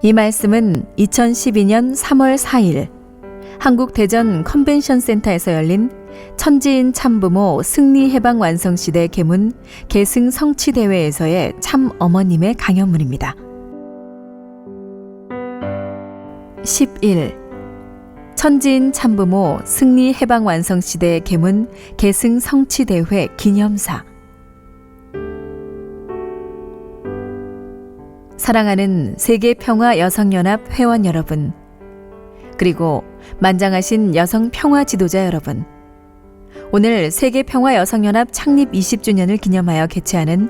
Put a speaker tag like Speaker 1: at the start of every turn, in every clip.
Speaker 1: 이 말씀은 2012년 3월 4일 한국 대전 컨벤션 센터에서 열린 천지인 참부모 승리해방완성시대 계문 계승 성취대회에서의 참 어머님의 강연문입니다. 11. 천지인 참부모 승리해방완성시대 계문 계승 성취대회 기념사. 사랑하는 세계평화여성연합 회원 여러분, 그리고 만장하신 여성 평화 지도자 여러분, 오늘 세계평화여성연합 창립 20주년을 기념하여 개최하는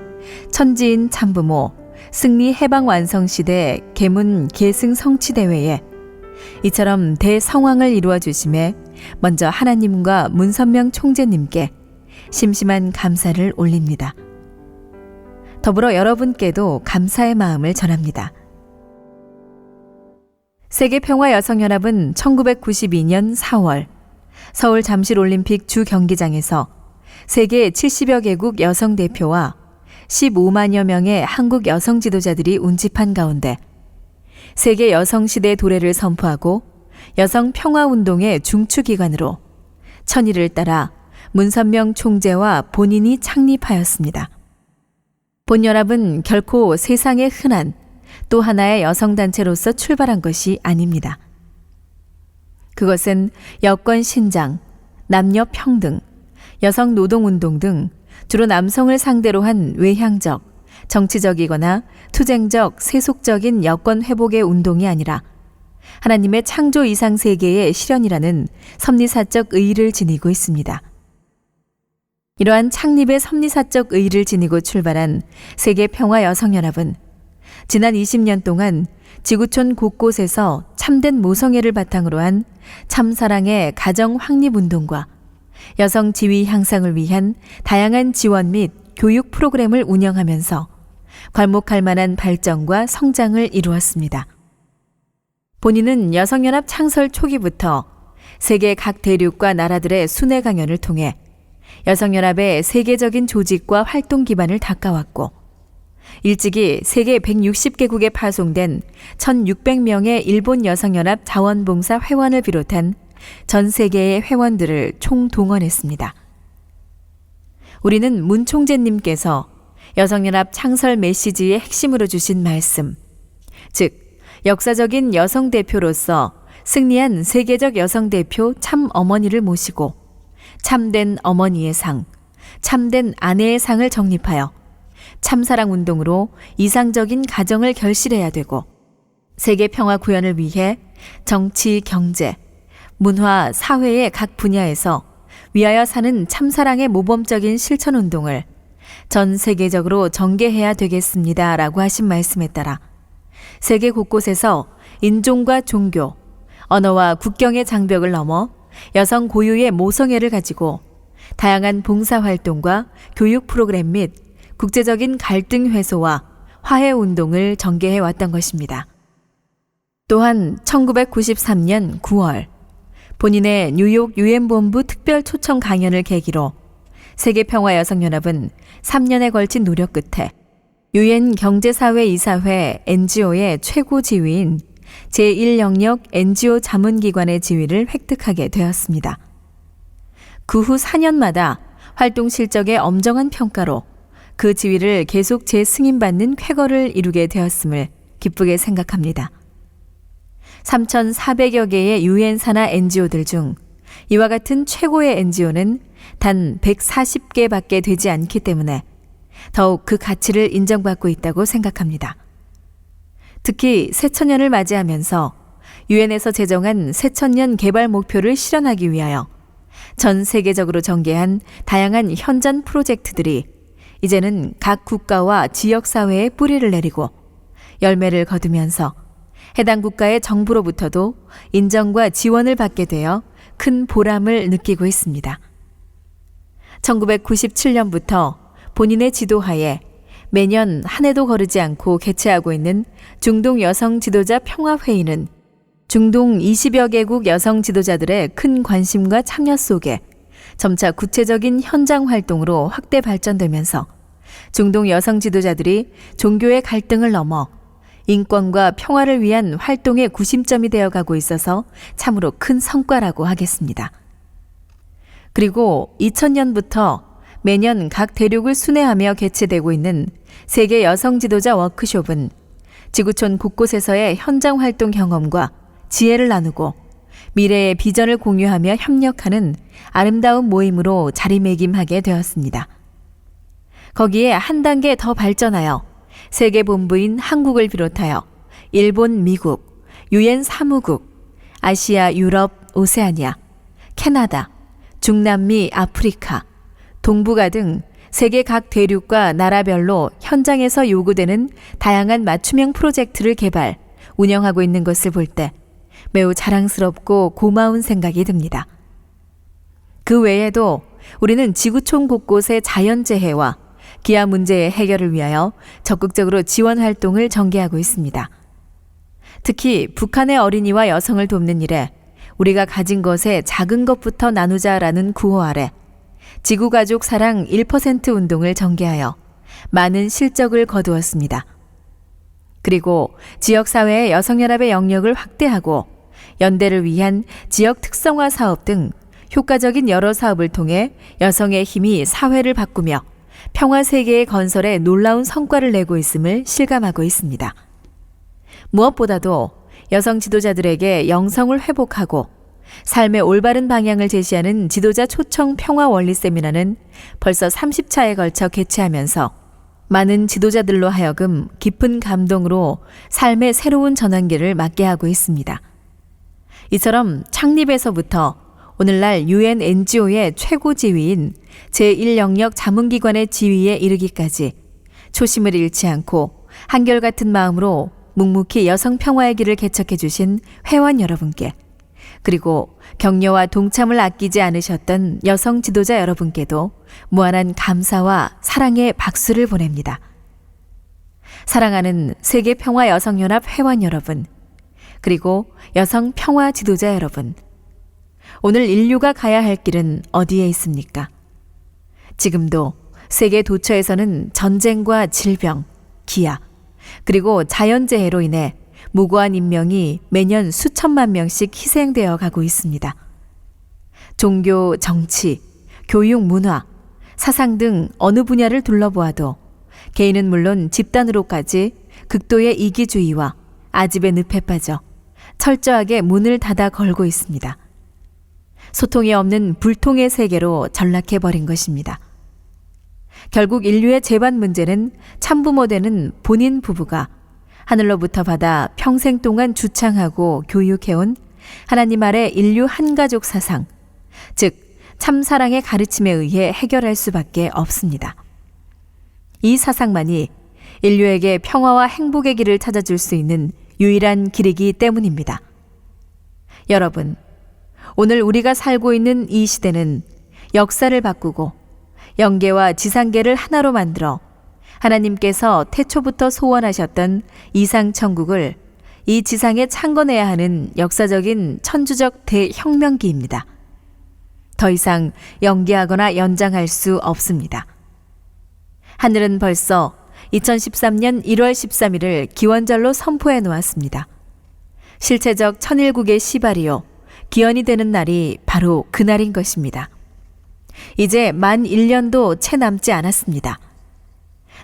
Speaker 1: 천지인 참부모 승리해방완성시대 계문 계승 성취대회에 이처럼 대성황을 이루어 주심에 먼저 하나님과 문선명 총재님께 심심한 감사를 올립니다. 더불어 여러분께도 감사의 마음을 전합니다. 세계평화여성연합은 1992년 4월 서울 잠실올림픽 주경기장에서 세계 70여 개국 여성 대표와 15만여 명의 한국 여성 지도자들이 운집한 가운데 세계 여성시대 도래를 선포하고 여성 평화운동의 중추기관으로 천일을 따라 문선명 총재와 본인이 창립하였습니다. 본연합은 결코 세상에 흔한 또 하나의 여성단체로서 출발한 것이 아닙니다. 그것은 여권 신장, 남녀 평등, 여성 노동운동 등 주로 남성을 상대로 한 외향적, 정치적이거나 투쟁적, 세속적인 여권 회복의 운동이 아니라 하나님의 창조 이상 세계의 실현이라는 섭리사적 의의를 지니고 있습니다. 이러한 창립의 섭리사적 의의를 지니고 출발한 세계평화여성연합은 지난 20년 동안 지구촌 곳곳에서 참된 모성애를 바탕으로 한 참사랑의 가정 확립운동과 여성 지위 향상을 위한 다양한 지원 및 교육 프로그램을 운영하면서 괄목할 만한 발전과 성장을 이루었습니다. 본인은 여성연합 창설 초기부터 세계 각 대륙과 나라들의 순회 강연을 통해 여성연합의 세계적인 조직과 활동 기반을 닦아왔고 일찍이 세계 160개국에 파송된 1,600명의 일본 여성연합 자원봉사 회원을 비롯한 전 세계의 회원들을 총동원했습니다. 우리는 문 총재님께서 여성연합 창설 메시지의 핵심으로 주신 말씀, 즉 역사적인 여성 대표로서 승리한 세계적 여성 대표 참 어머니를 모시고 참된 어머니의 상, 참된 아내의 상을 정립하여 참사랑 운동으로 이상적인 가정을 결실해야 되고 세계 평화 구현을 위해 정치, 경제, 문화, 사회의 각 분야에서 위하여 사는 참사랑의 모범적인 실천 운동을 전 세계적으로 전개해야 되겠습니다. 라고 하신 말씀에 따라 세계 곳곳에서 인종과 종교, 언어와 국경의 장벽을 넘어 여성 고유의 모성애를 가지고 다양한 봉사활동과 교육 프로그램 및 국제적인 갈등 해소와 화해 운동을 전개해 왔던 것입니다. 또한 1993년 9월 본인의 뉴욕 유엔본부 특별 초청 강연을 계기로 세계평화여성연합은 3년에 걸친 노력 끝에 유엔 경제사회이사회 NGO의 최고 지위인 제1영역 NGO 자문기관의 지위를 획득하게 되었습니다. 그 후 4년마다 활동 실적의 엄정한 평가로 그 지위를 계속 재승인받는 쾌거를 이루게 되었음을 기쁘게 생각합니다. 3,400여 개의 유엔 산하 NGO들 중 이와 같은 최고의 NGO는 단 140개밖에 되지 않기 때문에 더욱 그 가치를 인정받고 있다고 생각합니다. 특히 새천년을 맞이하면서 유엔에서 제정한 새천년 개발 목표를 실현하기 위하여 전 세계적으로 전개한 다양한 현장 프로젝트들이 이제는 각 국가와 지역사회에 뿌리를 내리고 열매를 거두면서 해당 국가의 정부로부터도 인정과 지원을 받게 되어 큰 보람을 느끼고 있습니다. 1997년부터 본인의 지도하에 매년 한 해도 거르지 않고 개최하고 있는 중동 여성 지도자 평화회의는 중동 20여 개국 여성 지도자들의 큰 관심과 참여 속에 점차 구체적인 현장 활동으로 확대 발전되면서 중동 여성 지도자들이 종교의 갈등을 넘어 인권과 평화를 위한 활동의 구심점이 되어가고 있어서 참으로 큰 성과라고 하겠습니다. 그리고 2000년부터 매년 각 대륙을 순회하며 개최되고 있는 세계 여성 지도자 워크숍은 지구촌 곳곳에서의 현장 활동 경험과 지혜를 나누고 미래의 비전을 공유하며 협력하는 아름다운 모임으로 자리매김하게 되었습니다. 거기에 한 단계 더 발전하여 세계 본부인 한국을 비롯하여 일본, 미국, 유엔 사무국, 아시아, 유럽, 오세아니아, 캐나다, 중남미, 아프리카, 동북아 등 세계 각 대륙과 나라별로 현장에서 요구되는 다양한 맞춤형 프로젝트를 개발, 운영하고 있는 것을 볼 때 매우 자랑스럽고 고마운 생각이 듭니다. 그 외에도 우리는 지구촌 곳곳의 자연재해와 기아 문제의 해결을 위하여 적극적으로 지원 활동을 전개하고 있습니다. 특히 북한의 어린이와 여성을 돕는 일에 우리가 가진 것의 작은 것부터 나누자라는 구호 아래 지구가족 사랑 1% 운동을 전개하여 많은 실적을 거두었습니다. 그리고 지역사회의 여성연합의 영역을 확대하고 연대를 위한 지역 특성화 사업 등 효과적인 여러 사업을 통해 여성의 힘이 사회를 바꾸며 평화세계의 건설에 놀라운 성과를 내고 있음을 실감하고 있습니다. 무엇보다도 여성 지도자들에게 영성을 회복하고 삶의 올바른 방향을 제시하는 지도자 초청 평화 원리 세미나는 벌써 30차에 걸쳐 개최하면서 많은 지도자들로 하여금 깊은 감동으로 삶의 새로운 전환기를 맞게 하고 있습니다. 이처럼 창립에서부터 오늘날 UN NGO의 최고 지위인 제1영역 자문기관의 지위에 이르기까지 초심을 잃지 않고 한결같은 마음으로 묵묵히 여성 평화의 길을 개척해 주신 회원 여러분께, 그리고 격려와 동참을 아끼지 않으셨던 여성 지도자 여러분께도 무한한 감사와 사랑의 박수를 보냅니다. 사랑하는 세계평화여성연합 회원 여러분, 그리고 여성 평화 지도자 여러분, 오늘 인류가 가야 할 길은 어디에 있습니까? 지금도 세계 도처에서는 전쟁과 질병, 기아, 그리고 자연재해로 인해 무고한 인명이 매년 수천만 명씩 희생되어 가고 있습니다. 종교, 정치, 교육, 문화, 사상 등 어느 분야를 둘러보아도 개인은 물론 집단으로까지 극도의 이기주의와 아집의 늪에 빠져 철저하게 문을 닫아 걸고 있습니다. 소통이 없는 불통의 세계로 전락해버린 것입니다. 결국 인류의 재반 문제는 참부모 되는 본인 부부가 하늘로부터 받아 평생 동안 주창하고 교육해온 하나님 아래 인류 한가족 사상, 즉 참사랑의 가르침에 의해 해결할 수밖에 없습니다. 이 사상만이 인류에게 평화와 행복의 길을 찾아줄 수 있는 유일한 길이기 때문입니다. 여러분, 오늘 우리가 살고 있는 이 시대는 역사를 바꾸고 영계와 지상계를 하나로 만들어 하나님께서 태초부터 소원하셨던 이상천국을 이 지상에 창건해야 하는 역사적인 천주적 대혁명기입니다. 더 이상 연기하거나 연장할 수 없습니다. 하늘은 벌써 2013년 1월 13일을 기원절로 선포해 놓았습니다. 실체적 천일국의 시발이요, 기원이 되는 날이 바로 그날인 것입니다. 이제 만 1년도 채 남지 않았습니다.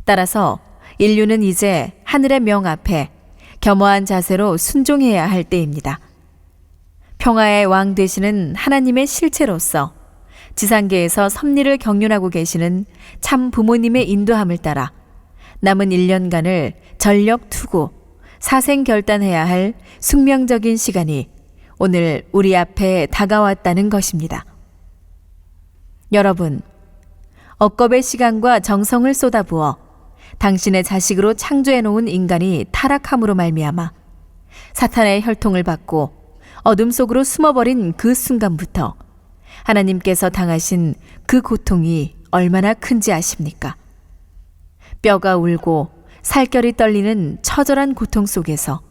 Speaker 1: 따라서 인류는 이제 하늘의 명 앞에 겸허한 자세로 순종해야 할 때입니다. 평화의 왕 되시는 하나님의 실체로서 지상계에서 섭리를 경륜하고 계시는 참 부모님의 인도함을 따라 남은 1년간을 전력 투구, 사생 결단해야 할 숙명적인 시간이 오늘 우리 앞에 다가왔다는 것입니다. 여러분, 억겁의 시간과 정성을 쏟아부어 당신의 자식으로 창조해 놓은 인간이 타락함으로 말미암아 사탄의 혈통을 받고 어둠 속으로 숨어버린 그 순간부터 하나님께서 당하신 그 고통이 얼마나 큰지 아십니까? 뼈가 울고 살결이 떨리는 처절한 고통 속에서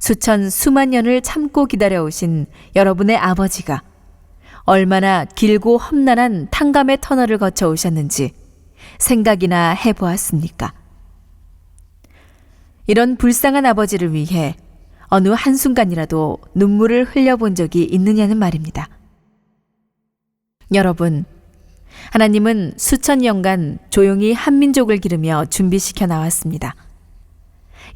Speaker 1: 수천 수만 년을 참고 기다려오신 여러분의 아버지가 얼마나 길고 험난한 탕감의 터널을 거쳐 오셨는지 생각이나 해보았습니까? 이런 불쌍한 아버지를 위해 어느 한순간이라도 눈물을 흘려본 적이 있느냐는 말입니다. 여러분, 하나님은 수천 년간 조용히 한민족을 기르며 준비시켜 나왔습니다.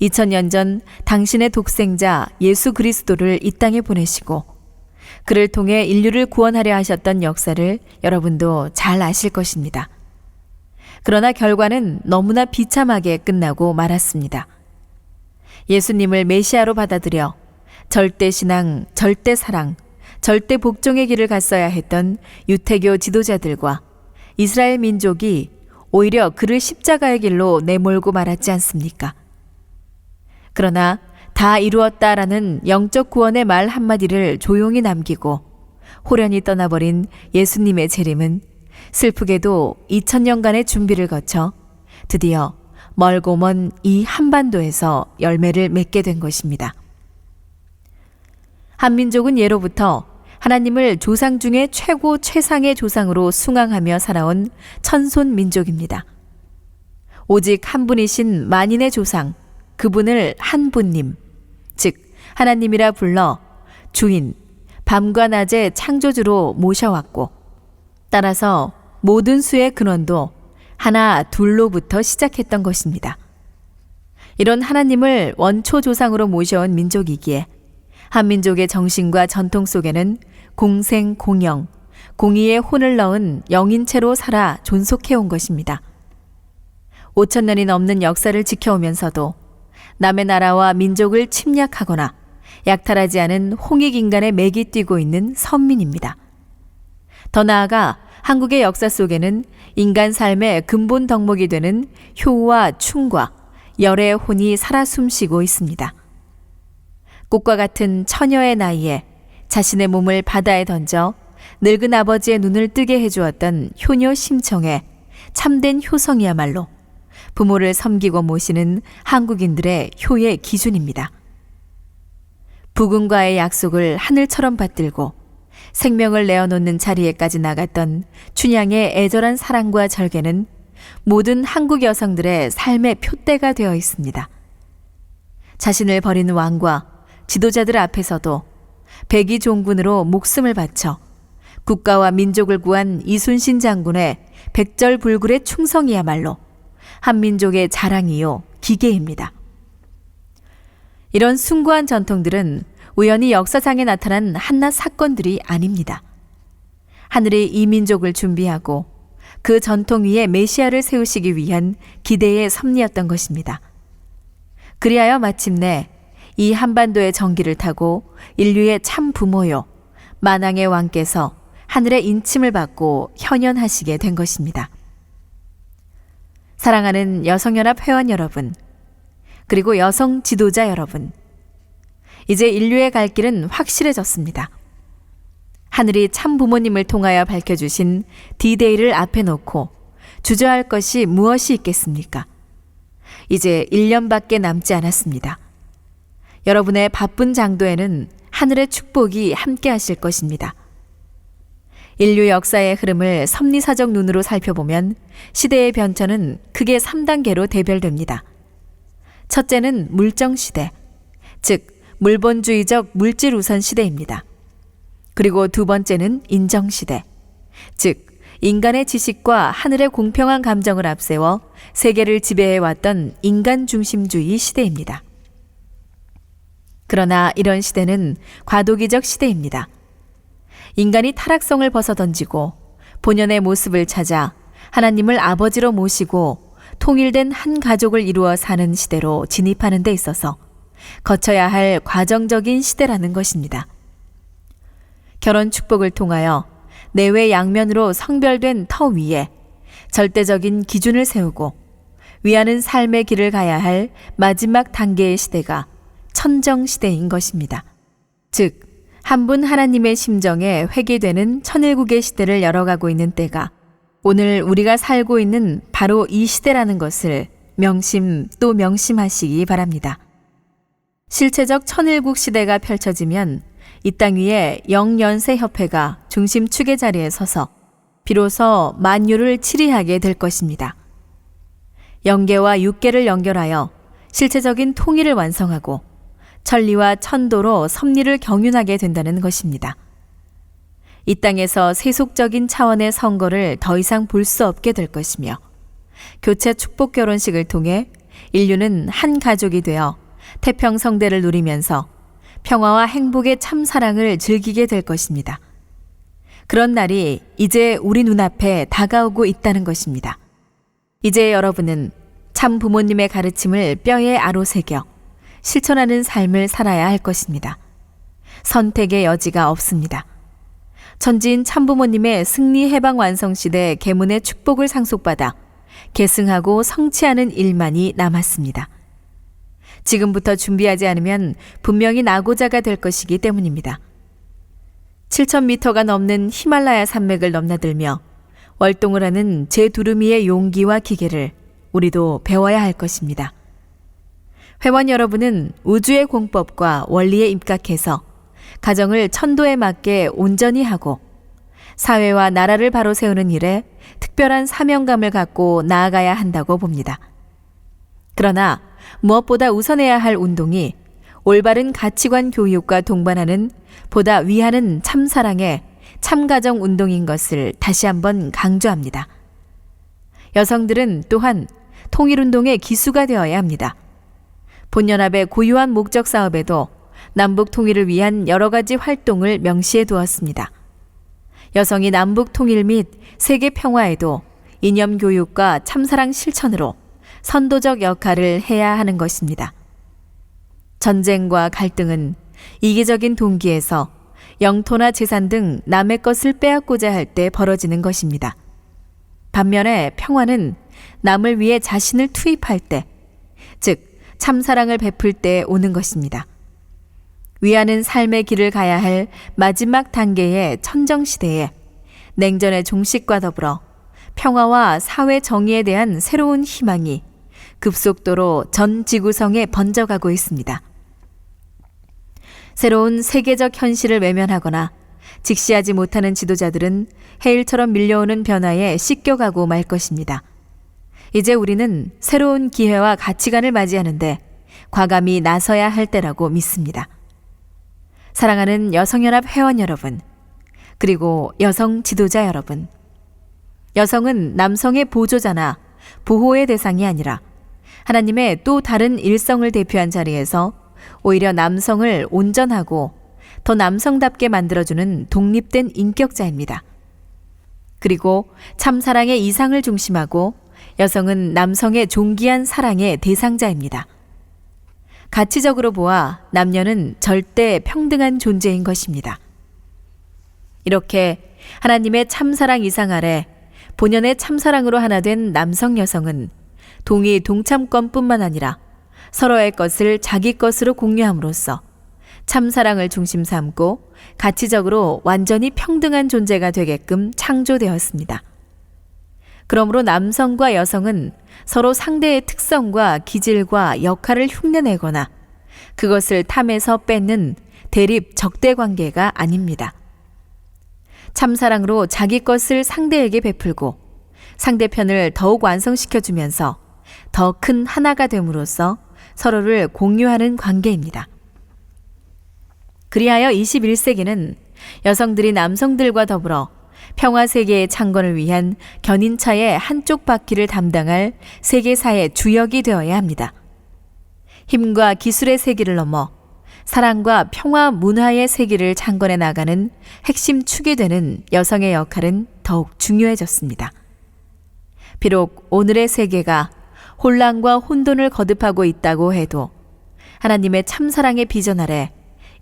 Speaker 1: 2000년 전 당신의 독생자 예수 그리스도를 이 땅에 보내시고 그를 통해 인류를 구원하려 하셨던 역사를 여러분도 잘 아실 것입니다. 그러나 결과는 너무나 비참하게 끝나고 말았습니다. 예수님을 메시아로 받아들여 절대신앙, 절대사랑, 절대복종의 길을 갔어야 했던 유태교 지도자들과 이스라엘 민족이 오히려 그를 십자가의 길로 내몰고 말았지 않습니까? 그러나 다 이루었다라는 영적 구원의 말 한마디를 조용히 남기고 호련히 떠나버린 예수님의 재림은 슬프게도 2000년간의 준비를 거쳐 드디어 멀고 먼 이 한반도에서 열매를 맺게 된 것입니다. 한민족은 예로부터 하나님을 조상 중에 최고 최상의 조상으로 숭앙하며 살아온 천손 민족입니다. 오직 한 분이신 만인의 조상, 그분을 한분님, 즉 하나님이라 불러 주인, 밤과 낮의 창조주로 모셔왔고 따라서 모든 수의 근원도 하나 둘로부터 시작했던 것입니다. 이런 하나님을 원초 조상으로 모셔온 민족이기에 한민족의 정신과 전통 속에는 공생 공영, 공의의 혼을 넣은 영인체로 살아 존속해온 것입니다. 5000년이 넘는 역사를 지켜오면서도 남의 나라와 민족을 침략하거나 약탈하지 않은 홍익인간의 맥이 뛰고 있는 선민입니다. 더 나아가 한국의 역사 속에는 인간 삶의 근본 덕목이 되는 효와 충과 열의 혼이 살아 숨쉬고 있습니다. 꽃과 같은 처녀의 나이에 자신의 몸을 바다에 던져 늙은 아버지의 눈을 뜨게 해주었던 효녀 심청의 참된 효성이야말로 부모를 섬기고 모시는 한국인들의 효의 기준입니다. 부군과의 약속을 하늘처럼 받들고 생명을 내어놓는 자리에까지 나갔던 춘향의 애절한 사랑과 절개는 모든 한국 여성들의 삶의 표대가 되어 있습니다. 자신을 버리는 왕과 지도자들 앞에서도 백의종군으로 목숨을 바쳐 국가와 민족을 구한 이순신 장군의 백절불굴의 충성이야말로 한민족의 자랑이요 기계입니다. 이런 숭고한 전통들은 우연히 역사상에 나타난 한낱 사건들이 아닙니다. 하늘이 이 민족을 준비하고 그 전통 위에 메시아를 세우시기 위한 기대의 섭리였던 것입니다. 그리하여 마침내 이 한반도의 전기를 타고 인류의 참 부모요 만왕의 왕께서 하늘의 인침을 받고 현현하시게 된 것입니다. 사랑하는 여성연합 회원 여러분, 그리고 여성 지도자 여러분, 이제 인류의 갈 길은 확실해졌습니다. 하늘이 참 부모님을 통하여 밝혀주신 D-Day를 앞에 놓고 주저할 것이 무엇이 있겠습니까? 이제 1년밖에 남지 않았습니다. 여러분의 바쁜 장도에는 하늘의 축복이 함께 하실 것입니다. 인류 역사의 흐름을 섭리사적 눈으로 살펴보면 시대의 변천은 크게 3단계로 대별됩니다. 첫째는 물정시대, 즉 물본주의적 물질 우선 시대입니다. 그리고 두 번째는 인정시대, 즉 인간의 지식과 하늘의 공평한 감정을 앞세워 세계를 지배해왔던 인간중심주의 시대입니다. 그러나 이런 시대는 과도기적 시대입니다. 인간이 타락성을 벗어던지고 본연의 모습을 찾아 하나님을 아버지로 모시고 통일된 한 가족을 이루어 사는 시대로 진입하는 데 있어서 거쳐야 할 과정적인 시대라는 것입니다. 결혼 축복을 통하여 내외 양면으로 성별된 터 위에 절대적인 기준을 세우고 위하는 삶의 길을 가야 할 마지막 단계의 시대가 천정시대인 것입니다. 즉, 한 분 하나님의 심정에 회귀되는 천일국의 시대를 열어가고 있는 때가 오늘 우리가 살고 있는 바로 이 시대라는 것을 명심 또 명심하시기 바랍니다. 실체적 천일국 시대가 펼쳐지면 이 땅 위에 영연세협회가 중심축의 자리에 서서 비로소 만유를 치리하게 될 것입니다. 영계와 육계를 연결하여 실체적인 통일을 완성하고 천리와 천도로 섭리를 경륜하게 된다는 것입니다. 이 땅에서 세속적인 차원의 선거를 더 이상 볼 수 없게 될 것이며 교체 축복 결혼식을 통해 인류는 한 가족이 되어 태평성대를 누리면서 평화와 행복의 참 사랑을 즐기게 될 것입니다. 그런 날이 이제 우리 눈앞에 다가오고 있다는 것입니다. 이제 여러분은 참 부모님의 가르침을 뼈에 아로새겨 실천하는 삶을 살아야 할 것입니다. 선택의 여지가 없습니다. 천지인 참부모님의 승리 해방 완성 시대 계문의 축복을 상속받아 계승하고 성취하는 일만이 남았습니다. 지금부터 준비하지 않으면 분명히 낙오자가 될 것이기 때문입니다. 7,000m가 넘는 히말라야 산맥을 넘나들며 월동을 하는 제두루미의 용기와 기계를 우리도 배워야 할 것입니다. 회원 여러분은 우주의 공법과 원리에 입각해서 가정을 천도에 맞게 온전히 하고 사회와 나라를 바로 세우는 일에 특별한 사명감을 갖고 나아가야 한다고 봅니다. 그러나 무엇보다 우선해야 할 운동이 올바른 가치관 교육과 동반하는 보다 위하는 참사랑의 참가정 운동인 것을 다시 한번 강조합니다. 여성들은 또한 통일운동의 기수가 되어야 합니다. 본연합의 고유한 목적 사업에도 남북 통일을 위한 여러 가지 활동을 명시해 두었습니다. 여성이 남북 통일 및 세계 평화에도 이념 교육과 참사랑 실천으로 선도적 역할을 해야 하는 것입니다. 전쟁과 갈등은 이기적인 동기에서 영토나 재산 등 남의 것을 빼앗고자 할 때 벌어지는 것입니다. 반면에 평화는 남을 위해 자신을 투입할 때, 즉 참사랑을 베풀 때 오는 것입니다. 위하는 삶의 길을 가야 할 마지막 단계의 천정시대에 냉전의 종식과 더불어 평화와 사회 정의에 대한 새로운 희망이 급속도로 전 지구성에 번져가고 있습니다. 새로운 세계적 현실을 외면하거나 직시하지 못하는 지도자들은 해일처럼 밀려오는 변화에 씻겨가고 말 것입니다. 이제 우리는 새로운 기회와 가치관을 맞이하는데 과감히 나서야 할 때라고 믿습니다. 사랑하는 여성연합 회원 여러분, 그리고 여성 지도자 여러분, 여성은 남성의 보조자나 보호의 대상이 아니라 하나님의 또 다른 일성을 대표한 자리에서 오히려 남성을 온전하고 더 남성답게 만들어주는 독립된 인격자입니다. 그리고 참사랑의 이상을 중심하고 여성은 남성의 존귀한 사랑의 대상자입니다. 가치적으로 보아 남녀는 절대 평등한 존재인 것입니다. 이렇게 하나님의 참사랑 이상 아래 본연의 참사랑으로 하나 된 남성 여성은 동의 동참권뿐만 아니라 서로의 것을 자기 것으로 공유함으로써 참사랑을 중심 삼고 가치적으로 완전히 평등한 존재가 되게끔 창조되었습니다. 그러므로 남성과 여성은 서로 상대의 특성과 기질과 역할을 흉내내거나 그것을 탐해서 뺏는 대립 적대 관계가 아닙니다. 참사랑으로 자기 것을 상대에게 베풀고 상대편을 더욱 완성시켜주면서 더 큰 하나가 됨으로써 서로를 공유하는 관계입니다. 그리하여 21세기는 여성들이 남성들과 더불어 평화세계의 창건을 위한 견인차의 한쪽 바퀴를 담당할 세계사의 주역이 되어야 합니다. 힘과 기술의 세계를 넘어 사랑과 평화 문화의 세계를 창건해 나가는 핵심 축이 되는 여성의 역할은 더욱 중요해졌습니다. 비록 오늘의 세계가 혼란과 혼돈을 거듭하고 있다고 해도 하나님의 참사랑의 비전 아래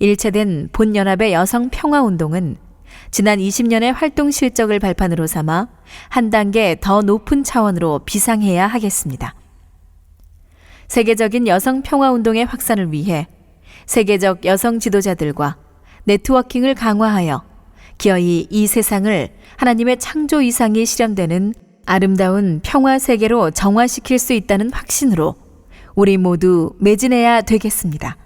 Speaker 1: 일체된 본연합의 여성 평화운동은 지난 20년의 활동 실적을 발판으로 삼아 한 단계 더 높은 차원으로 비상해야 하겠습니다. 세계적인 여성 평화운동의 확산을 위해 세계적 여성 지도자들과 네트워킹을 강화하여 기어이 이 세상을 하나님의 창조 이상이 실현되는 아름다운 평화 세계로 정화시킬 수 있다는 확신으로 우리 모두 매진해야 되겠습니다.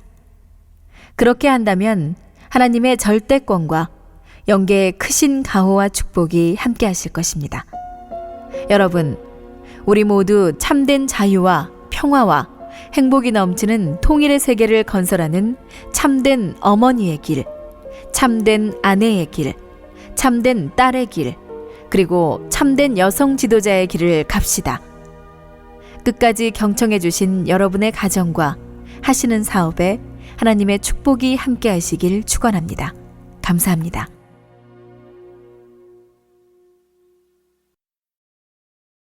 Speaker 1: 그렇게 한다면 하나님의 절대권과 영계의 크신 가호와 축복이 함께 하실 것입니다. 여러분, 우리 모두 참된 자유와 평화와 행복이 넘치는 통일의 세계를 건설하는 참된 어머니의 길, 참된 아내의 길, 참된 딸의 길, 그리고 참된 여성 지도자의 길을 갑시다. 끝까지 경청해 주신 여러분의 가정과 하시는 사업에 하나님의 축복이 함께 하시길 축원합니다. 감사합니다.